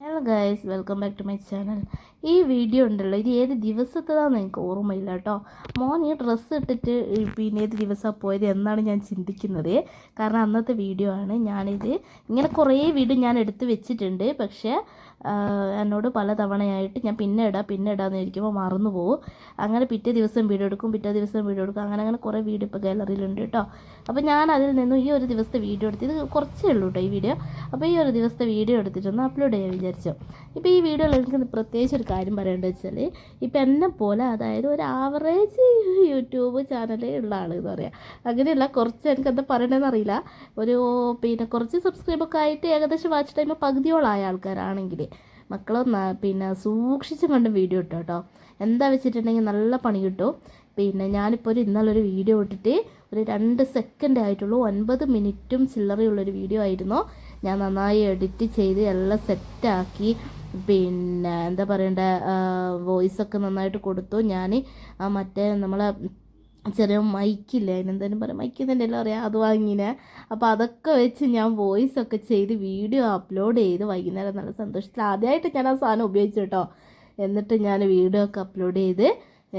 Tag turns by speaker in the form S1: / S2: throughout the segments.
S1: Hello guys, welcome back to my channel. ഈ video ഉണ്ടല്ലോ, ഇത് ഏത് ദിവസത്തേതാണെന്ന് എനിക്ക് ഓർമ്മയില്ല കേട്ടോ. മോൻ ഈ ഡ്രസ്സ് ഇട്ടിട്ട് പിന്നെ ഏത് ദിവസമാണ് പോയത് എന്നാണ് ഞാൻ ചിന്തിക്കുന്നത്. കാരണം അന്നത്തെ വീഡിയോ ആണ്. ഞാനിത് ഇങ്ങനെ കുറേ വീഡിയോ ഞാൻ എടുത്ത് വെച്ചിട്ടുണ്ട്. പക്ഷേ എന്നോട് പല തവണയായിട്ട് ഞാൻ പിന്നെ ഇടാമെന്ന് ഇരിക്കുമ്പോൾ മറന്നു പോകും. അങ്ങനെ പിറ്റേ ദിവസം വീഡിയോ എടുക്കും, അങ്ങനെ അങ്ങനെ കുറേ വീഡിയോ ഇപ്പോൾ ഗാലറിയിലുണ്ട് കേട്ടോ. അപ്പോൾ ഞാൻ അതിൽ നിന്നും ഈ ഒരു ദിവസത്തെ വീഡിയോ എടുത്ത്, ഇത് കുറച്ചേ ഉള്ളൂ കേട്ടോ ഈ വീഡിയോ. അപ്പോൾ ഈ ഒരു ദിവസത്തെ വീഡിയോ എടുത്തിട്ടൊന്ന് അപ്ലോഡ് ചെയ്യാൻ വിചാരിച്ചു. ഇപ്പോൾ ഈ വീഡിയോയിൽ എനിക്ക് പ്രത്യേകിച്ച് ഒരു കാര്യം പറയേണ്ടത് വെച്ചാൽ, ഇപ്പം എന്നെ പോലെ അതായത് ഒരു ആവറേജ് യൂട്യൂബ് ചാനൽ ഉള്ള ആൾ എന്ന് പറയാം. അങ്ങനെയല്ല, കുറച്ച് എനിക്കെന്താ പറയണമെന്ന് അറിയില്ല, ഒരു പിന്നെ കുറച്ച് സബ്സ്ക്രൈബൊക്കെ ആയിട്ട് ഏകദേശം വാച്ച് ടൈം പകുതിയോളായ ആൾക്കാരാണെങ്കിൽ മക്കളെ സൂക്ഷിച്ച് കണ്ട് വീഡിയോ ഇട്ടോ കേട്ടോ. എന്താ വെച്ചിട്ടുണ്ടെങ്കിൽ നല്ല പണി കിട്ടും. ഞാനിപ്പോൾ ഇന്നലൊരു വീഡിയോ ഇട്ടിട്ട് ഒരു 2 സെക്കൻഡ് ആയിട്ടുള്ളൂ, 9 മിനിറ്റും ചില്ലറയുള്ളൊരു വീഡിയോ ആയിരുന്നു. ഞാൻ നന്നായി എഡിറ്റ് ചെയ്ത് എല്ലാം സെറ്റാക്കി, എന്താ പറയണ്ട, വോയിസൊക്കെ നന്നായിട്ട് കൊടുത്തു. ഞാൻ മറ്റേ നമ്മളെ ചെറിയ മൈക്കില്ലേ, അതിനെന്തായാലും പറയാം, മൈക്ക് തന്നെ എല്ലാം അറിയാം, അത് വാങ്ങിനെ. അപ്പോൾ അതൊക്കെ വെച്ച് ഞാൻ വോയിസൊക്കെ ചെയ്ത് വീഡിയോ അപ്ലോഡ് ചെയ്ത് വൈകുന്നേരം നല്ല സന്തോഷത്തിൽ ആദ്യമായിട്ട് ഞാൻ ആ സാധനം ഉപയോഗിച്ചു കേട്ടോ. എന്നിട്ട് ഞാൻ വീഡിയോ ഒക്കെ അപ്ലോഡ് ചെയ്ത്,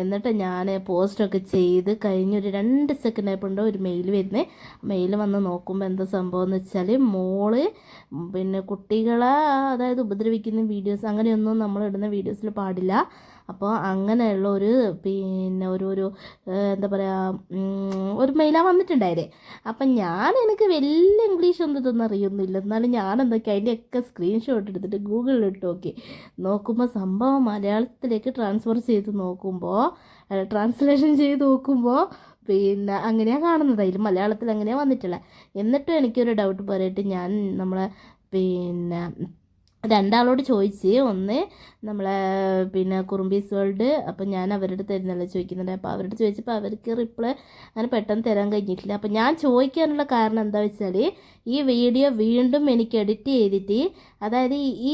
S1: എന്നിട്ട് ഞാൻ പോസ്റ്റൊക്കെ ചെയ്ത് കഴിഞ്ഞൊരു 2 സെക്കൻഡ് ആയപ്പോണ്ടോ ഒരു മെയിൽ വരുന്നത്. മെയിൽ വന്ന് നോക്കുമ്പോൾ എന്താ സംഭവം എന്ന് വെച്ചാൽ, മോള് കുട്ടികളെ അതായത് ഉപദ്രവിക്കുന്ന വീഡിയോസ് അങ്ങനെയൊന്നും നമ്മൾ ഇടുന്ന വീഡിയോസിൽ പാടില്ല. അപ്പോൾ അങ്ങനെയുള്ള ഒരു ഒരു എന്താ പറയുക, ഒരു മെയിലാണ് വന്നിട്ടുണ്ടായത്. അപ്പം എനിക്ക് വലിയ ഇംഗ്ലീഷ് ഒന്നും ഇതൊന്നും അറിയൊന്നുമില്ല. എന്നാലും ഞാൻ എന്തൊക്കെ അതിൻ്റെയൊക്കെ സ്ക്രീൻഷോട്ട് എടുത്തിട്ട് ഗൂഗിളിൽ ഇട്ട് നോക്കുമ്പോൾ സംഭവം മലയാളത്തിലേക്ക് ട്രാൻസ്ലേഷൻ ചെയ്ത് നോക്കുമ്പോൾ അങ്ങനെയാണ് കാണുന്നത്. അതിൽ മലയാളത്തിൽ അങ്ങനെയാണ് വന്നിട്ടുള്ളത്. എന്നിട്ടും എനിക്കൊരു ഡൗട്ട് പറയട്ടെ, ഞാൻ നമ്മളെ രണ്ടാളോട് ചോദിച്ച്, ഒന്ന് നമ്മളെ കുറുമ്പീസ് വേൾഡ്, അപ്പം ഞാൻ അവരുടെ തരുന്നല്ലോ ചോദിക്കുന്നുണ്ട്. അപ്പോൾ അവരോട് ചോദിച്ചപ്പോൾ അവർക്ക് റിപ്ലൈ അങ്ങനെ പെട്ടെന്ന് തരാൻ കഴിഞ്ഞിട്ടില്ല. അപ്പം ഞാൻ ചോദിക്കാനുള്ള കാരണം എന്താ വെച്ചാൽ, ഈ വീഡിയോ വീണ്ടും എനിക്ക് എഡിറ്റ് ചെയ്തിട്ട്, അതായത് ഈ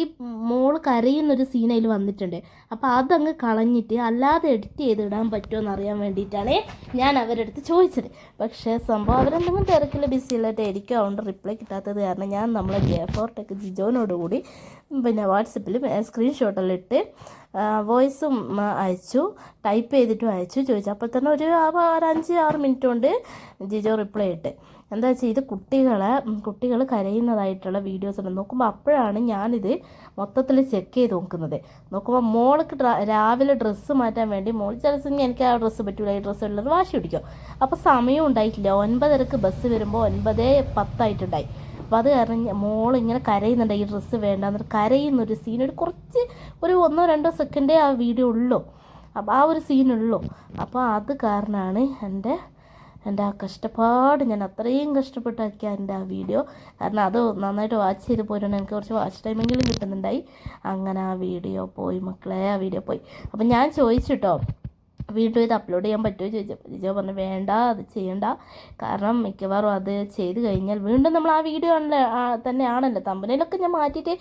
S1: മോൾ കരയുന്നൊരു സീൻ അതിൽ വന്നിട്ടുണ്ട്. അപ്പോൾ അതങ്ങ് കളഞ്ഞിട്ട് അല്ലാതെ എഡിറ്റ് ചെയ്തിടാൻ പറ്റുമോ എന്നറിയാൻ വേണ്ടിയിട്ടാണ് ഞാൻ അവരുടെ അടുത്ത് ചോദിച്ചത്. പക്ഷേ സംഭവം അവരെന്തെങ്കിലും തിരക്കിൽ ബിസിയിലായിട്ട് എനിക്ക് അതുകൊണ്ട് റിപ്ലൈ കിട്ടാത്തത് കാരണം ഞാൻ നമ്മളെ J4Tech ജിജോനോട് കൂടി വാട്സപ്പിൽ സ്ക്രീൻഷോട്ടെല്ലാം ഇട്ട് വോയിസും അയച്ചു, ടൈപ്പ് ചെയ്തിട്ടും അയച്ചു, ചോദിച്ചു. അപ്പോൾ തന്നെ ഒരു 5-6 മിനിറ്റ് കൊണ്ട് ജിജോ റിപ്ലൈ ഇട്ട്. എന്താ വെച്ചാൽ, ഇത് കുട്ടികൾ കരയുന്നതായിട്ടുള്ള വീഡിയോസ് ഉണ്ട് നോക്കുമ്പോൾ, അപ്പോഴാണ് ഞാനിത് മൊത്തത്തിൽ ചെക്ക് ചെയ്ത് നോക്കുമ്പോൾ മോൾക്ക് രാവിലെ ഡ്രസ്സ് മാറ്റാൻ വേണ്ടി മോൾ ചില സമയം എനിക്ക് ആ ഡ്രസ്സ് പറ്റൂല, ഈ ഡ്രസ്സ് ഉള്ളത് വാശി പിടിക്കും. അപ്പോൾ സമയം ഉണ്ടായിട്ടില്ല. 9:30 ബസ് വരുമ്പോൾ 9:10 ആയിട്ടുണ്ടായി. അപ്പോൾ അത് കാരണം മോളിങ്ങനെ കരയുന്നുണ്ട്, ഈ ഡ്രസ്സ് വേണ്ട എന്നിട്ട് കരയുന്നൊരു സീൻ, ഒരു 1-2 സെക്കൻഡേ ആ വീഡിയോ ഉള്ളൂ. അപ്പോൾ ആ ഒരു സീനുള്ളൂ. അപ്പോൾ അത് കാരണമാണ് എൻ്റെ ആ കഷ്ടപ്പാട്, ഞാൻ അത്രയും കഷ്ടപ്പെട്ടാക്കിയ എൻ്റെ ആ വീഡിയോ. കാരണം അത് നന്നായിട്ട് വാച്ച് ചെയ്ത് പോയിട്ടുണ്ട്, എനിക്ക് കുറച്ച് വാച്ച് ടൈമെങ്കിലും കിട്ടുന്നുണ്ടായി. അങ്ങനെ ആ വീഡിയോ പോയി മക്കളെ, ആ വീഡിയോ പോയി. അപ്പം ഞാൻ ചോദിച്ചിട്ടോ, വീണ്ടും ഇത് അപ്ലോഡ് ചെയ്യാൻ പറ്റുമോ ചോദിച്ചപ്പോൾ ജിജോ പറഞ്ഞു, വേണ്ട, അത് ചെയ്യണ്ട. കാരണം മിക്കവാറും അത് ചെയ്ത് കഴിഞ്ഞാൽ വീണ്ടും നമ്മൾ ആ വീഡിയോ തന്നെയാണല്ലോ, തമ്പനയിലൊക്കെ ഞാൻ മാറ്റിയിട്ട്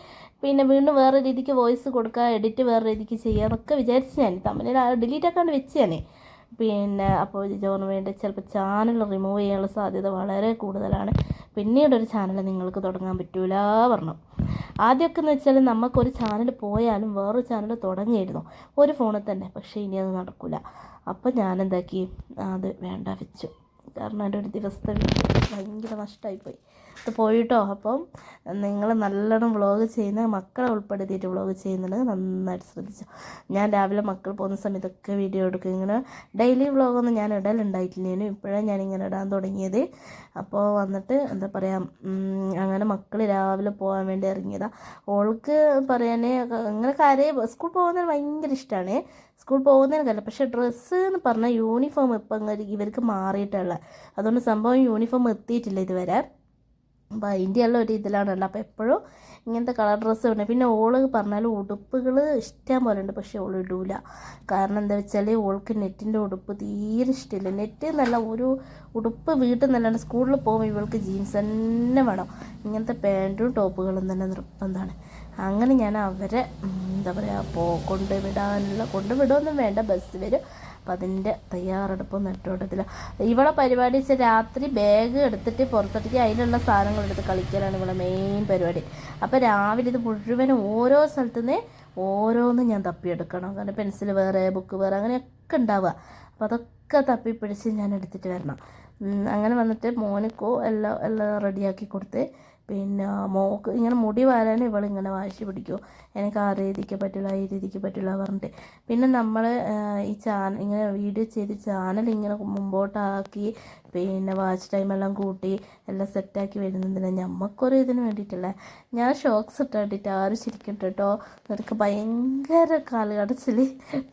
S1: വീണ്ടും വേറെ രീതിക്ക് വോയിസ് കൊടുക്കുക, എഡിറ്റ് വേറെ രീതിക്ക് ചെയ്യുക എന്നൊക്കെ വിചാരിച്ച് ഞാൻ തമ്പനയിൽ ഡിലീറ്റ് ആക്കാണ്ട് വെച്ച് ഞാൻ. അപ്പോൾ ജിജോന് വേണ്ടി ചിലപ്പോൾ ചാനൽ റിമൂവ് ചെയ്യാനുള്ള സാധ്യത വളരെ കൂടുതലാണ്. പിന്നീടൊരു ചാനൽ നിങ്ങൾക്ക് തുടങ്ങാൻ പറ്റൂല പറഞ്ഞു. ആദ്യമൊക്കെ എന്ന് വെച്ചാൽ നമുക്കൊരു ചാനൽ പോയാലും വേറൊരു ചാനൽ തുടങ്ങിയിരുന്നു ഒരു ഫോണിൽ തന്നെ. പക്ഷേ ഇനി അത് നടക്കില്ല. അപ്പം ഞാനെന്താക്കി, അത് വേണ്ട വെച്ചു. കാരണം എൻ്റെ ഒരു ദിവസത്തെ ഭയങ്കര നഷ്ടമായിപ്പോയി. അത് പോയിട്ടോ. അപ്പം നിങ്ങൾ നല്ലോണം വ്ളോഗ് ചെയ്യുന്ന മക്കളെ ഉൾപ്പെടുത്തിയിട്ട് വ്ളോഗ് ചെയ്യുന്നുണ്ടെങ്കിൽ നന്നായിട്ട് ശ്രദ്ധിച്ചു. ഞാൻ രാവിലെ മക്കൾ പോകുന്ന സമയത്തൊക്കെ വീഡിയോ എടുക്കും. ഇങ്ങനെ ഡെയിലി വ്ളോഗൊന്നും ഞാൻ ഇടലുണ്ടായിട്ടില്ലേനു, ഇപ്പോഴാണ് ഞാനിങ്ങനെ ഇടാൻ തുടങ്ങിയത്. അപ്പോൾ വന്നിട്ട് എന്താ പറയുക, അങ്ങനെ മക്കൾ രാവിലെ പോകാൻ വേണ്ടി ഇറങ്ങിയതാണ്. ഓൾക്ക് പറയാൻ ഇങ്ങനെ സ്കൂൾ പോകുന്നതിന് ഭയങ്കര ഇഷ്ടമാണ്. സ്കൂൾ പോകുന്നതിനല്ല, പക്ഷേ ഡ്രസ്സ് എന്ന് പറഞ്ഞാൽ യൂണിഫോം ഇപ്പം ഇവർക്ക് മാറിയിട്ടുള്ള, അതുകൊണ്ട് സംഭവം യൂണിഫോം എത്തിയിട്ടില്ല ഇതുവരെ. അപ്പോൾ അതിൻ്റെ എല്ലാം ഒരു ഇതിലാണല്ലോ. അപ്പോൾ എപ്പോഴും ഇങ്ങനത്തെ കളർ ഡ്രസ്സ് ഉണ്ട്. പിന്നെ ഓള് പറഞ്ഞാൽ ഉടുപ്പുകൾ ഇഷ്ടം പോലെ ഉണ്ട്, പക്ഷേ ഓൾ ഇടൂല. കാരണം എന്താ വെച്ചാൽ, ഓൾക്ക് നെറ്റിൻ്റെ ഉടുപ്പ് തീരെ ഇഷ്ടമില്ല. നെറ്റ് എന്നല്ല, ഒരു ഉടുപ്പ് വീട്ടിൽ നിന്നല്ലാണ്ട് സ്കൂളിൽ പോകുമ്പോൾ ഇവൾക്ക് ജീൻസ് തന്നെ വേണം. ഇങ്ങനത്തെ പാൻറ്റും ടോപ്പുകളും തന്നെ നിർബന്ധമാണ്. അങ്ങനെ ഞാൻ അവരെ എന്താ പറയുക, കൊണ്ടുവിടുമൊന്നും വേണ്ട, ബസ് വരും, അപ്പോൾ അതിൻ്റെ തയ്യാറെടുപ്പും നെട്ടോട്ടത്തില്ല. ഇവിടെ പരിപാടി വെച്ചാൽ രാത്രി ബാഗ് എടുത്തിട്ട് പുറത്തോട്ടേക്ക് അതിലുള്ള സാധനങ്ങൾ എടുത്ത് കളിക്കലാണ് ഇവിടെ മെയിൻ പരിപാടി. അപ്പോൾ രാവിലെ ഇത് മുഴുവനും ഓരോ സ്ഥലത്തുനിന്ന് ഓരോന്നും ഞാൻ തപ്പിയെടുക്കണം. കാരണം പെൻസിൽ വേറെ, ബുക്ക് വേറെ, അങ്ങനെയൊക്കെ ഉണ്ടാവുക. അപ്പോൾ അതൊക്കെ തപ്പിപ്പിടിച്ച് ഞാൻ എടുത്തിട്ട് വരണം. അങ്ങനെ വന്നിട്ട് മോനിക്കോ എല്ലാം റെഡിയാക്കി കൊടുത്ത്, പിന്നെ മോക്ക് ഇങ്ങനെ മുടി വാരാൻ ഇവളിങ്ങനെ വാശി പിടിക്കുമോ, എനിക്ക് ആ രീതിക്ക് പറ്റില്ല, ഈ രീതിക്ക് പറ്റില്ല പറഞ്ഞിട്ട്. പിന്നെ നമ്മൾ ഈ ഇങ്ങനെ വീഡിയോ ചെയ്ത് ചാനൽ ഇങ്ങനെ മുമ്പോട്ടാക്കി, പിന്നെ വാച്ച് ടൈമെല്ലാം കൂട്ടി എല്ലാം സെറ്റാക്കി വരുന്നതിന് ഞമ്മക്കൊരു ഇതിന് വേണ്ടിയിട്ടല്ല. ഞാൻ ഷോക്സ് ഇട്ട് വേണ്ടിയിട്ട് ആരും ശരിക്കും കേട്ടോ. എനിക്ക് ഭയങ്കര കാലുകടച്ചിൽ,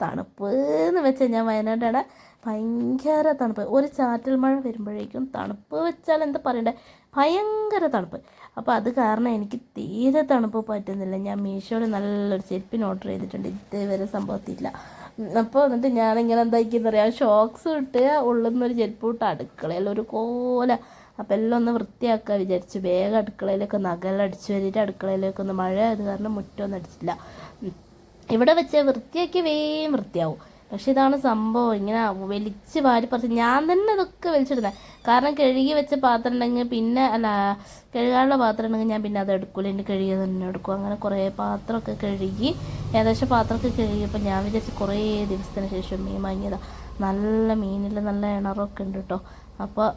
S1: തണുപ്പ് എന്ന് വെച്ചാൽ ഞാൻ വയനാടാണ്, ഭയങ്കര തണുപ്പ്. ഒരു ചാറ്റൽ മഴ വരുമ്പോഴേക്കും തണുപ്പ് വെച്ചാൽ എന്താ പറയണ്ടേ, ഭയങ്കര തണുപ്പ്. അപ്പോൾ അത് കാരണം എനിക്ക് തീരെ തണുപ്പ് പറ്റുന്നില്ല. ഞാൻ മീഷോയിൽ നല്ലൊരു ചെരുപ്പിന് ഓർഡർ ചെയ്തിട്ടുണ്ട്, ഇതേവരെ സംഭവത്തില്ല. അപ്പോൾ എന്നിട്ട് ഞാനിങ്ങനെ എന്താക്കിയെന്ന് പറയാം, ഷോക്സ് ഇട്ട് ഉള്ളുന്നൊരു ചെരുപ്പ് ഇട്ട് അടുക്കളയിൽ ഒരു കോല. അപ്പോൾ എല്ലാം ഒന്ന് വൃത്തിയാക്കാൻ വിചാരിച്ചു. വേഗം അടുക്കളയിലേക്ക് ഒന്ന് അകലടിച്ച് വരിയിട്ട് അടുക്കളയിലേക്ക് ഒന്ന്, മഴ അത് കാരണം മുറ്റമൊന്നും അടിച്ചില്ല. ഇവിടെ വെച്ച് വൃത്തിയാക്കി വേഗം വൃത്തിയാവും. പക്ഷെ ഇതാണ് സംഭവം, ഇങ്ങനെ വലിച്ച് വാരി പറിച്ച് ഞാൻ തന്നെ ഇതൊക്കെ വലിച്ചിടുന്നത്. കാരണം കഴുകി വെച്ച പാത്രം ഉണ്ടെങ്കിൽ പിന്നെ കഴുകാനുള്ള പാത്രം ഉണ്ടെങ്കിൽ ഞാൻ പിന്നെ അത് എടുക്കില്ല, എൻ്റെ കഴുകി തന്നെ എടുക്കും. അങ്ങനെ കുറേ പാത്രമൊക്കെ കഴുകി, ഏകദേശം പാത്രമൊക്കെ കഴുകിയപ്പോൾ ഞാൻ വിചാരിച്ച് കുറേ ദിവസത്തിന് ശേഷം മീൻ വാങ്ങിയതാണ്. നല്ല മീനിൽ നല്ല ഇണറൊക്കെ ഉണ്ട് കേട്ടോ. അപ്പോൾ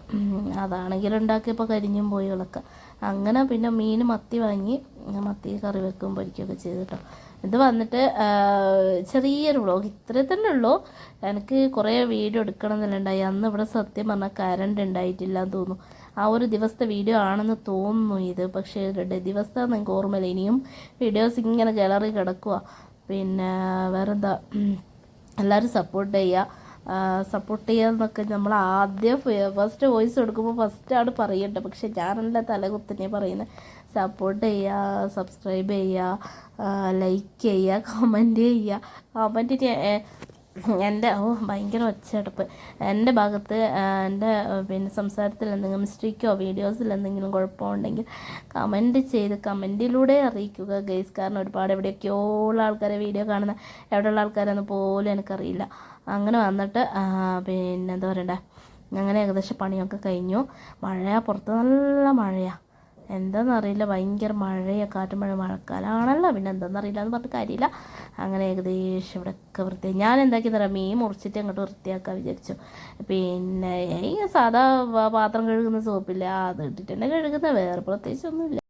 S1: അതാണെങ്കിലും ഉണ്ടാക്കിയപ്പോൾ കരിഞ്ഞും പോയികളൊക്കെ. അങ്ങനെ പിന്നെ മത്തി വാങ്ങി, മത്തി കറി വെക്കും പൊരിക്കുകയൊക്കെ ചെയ്ത് കേട്ടോ. ഇത് വന്നിട്ട് ചെറിയൊരു വ്ളോഗ് ഇത്ര തന്നെ ഉള്ളൂ. എനിക്ക് കുറേ വീഡിയോ എടുക്കണം എന്നുണ്ടായി. അന്ന് ഇവിടെ സത്യം പറഞ്ഞാൽ കറണ്ട് ഉണ്ടായിട്ടില്ല എന്ന് തോന്നുന്നു. ആ ഒരു ദിവസത്തെ വീഡിയോ ആണെന്ന് തോന്നുന്നു ഇത്. പക്ഷേ ദിവസം എനിക്ക് ഓർമ്മയില്ല. ഇനിയും വീഡിയോസ് ഇങ്ങനെ ഗാലറി കിടക്കുക. പിന്നെ വേറെന്താ, എല്ലാവരും സപ്പോർട്ട് ചെയ്യാന്നൊക്കെ നമ്മൾ ആദ്യം ഫസ്റ്റ് വോയിസ് കൊടുക്കുമ്പോൾ ഫസ്റ്റാണ് പറയേണ്ടത്. പക്ഷെ ഞാനല്ല തലകുത്തനെ പറയുന്നത്. സപ്പോർട്ട് ചെയ്യുക, സബ്സ്ക്രൈബ് ചെയ്യുക, ലൈക്ക് ചെയ്യുക, കമൻറ്റ് ചെയ്യുക. കമൻറ്റ് എൻ്റെ ഭയങ്കര ഒച്ചയടപ്പ്. എൻ്റെ ഭാഗത്ത് എൻ്റെ പിന്നെ സംസാരത്തിൽ എന്തെങ്കിലും മിസ്റ്റേക്കോ വീഡിയോസിൽ എന്തെങ്കിലും കുഴപ്പമുണ്ടെങ്കിൽ കമൻറ്റിലൂടെ അറിയിക്കുക ഗൈസ്. കാരണം ഒരുപാട് എവിടെയൊക്കെയോ ഉള്ള ആൾക്കാരെ വീഡിയോ കാണുന്ന, എവിടെയുള്ള ആൾക്കാരെന്ന് പോലും എനിക്കറിയില്ല. അങ്ങനെ വന്നിട്ട് പിന്നെ എന്താ പറയണ്ടേ, അങ്ങനെ ഏകദേശം പണിയൊക്കെ കഴിഞ്ഞു. പുറത്ത് നല്ല മഴയാണ്, എന്താണെന്നറിയില്ല, ഭയങ്കര മഴയാണ്, കാറ്റും മഴക്കാലമാണല്ലോ, പിന്നെ എന്താണെന്നറിയില്ല എന്ന് പറഞ്ഞിട്ട് കാര്യമില്ല. അങ്ങനെ ഏകദേശം ഇവിടെയൊക്കെ വൃത്തിയായി. ഞാൻ എന്താക്കിയെന്ന് പറയാം, മീൻ മുറിച്ചിട്ട് അങ്ങോട്ട് വൃത്തിയാക്കാൻ വിചാരിച്ചു. പിന്നെ ഈ സാധാ പാത്രം കഴുകുന്ന സോപ്പില്ല, അത് ഇട്ടിട്ട് തന്നെ കഴുകുന്ന, വേറെ പ്രത്യേകിച്ചൊന്നുമില്ല.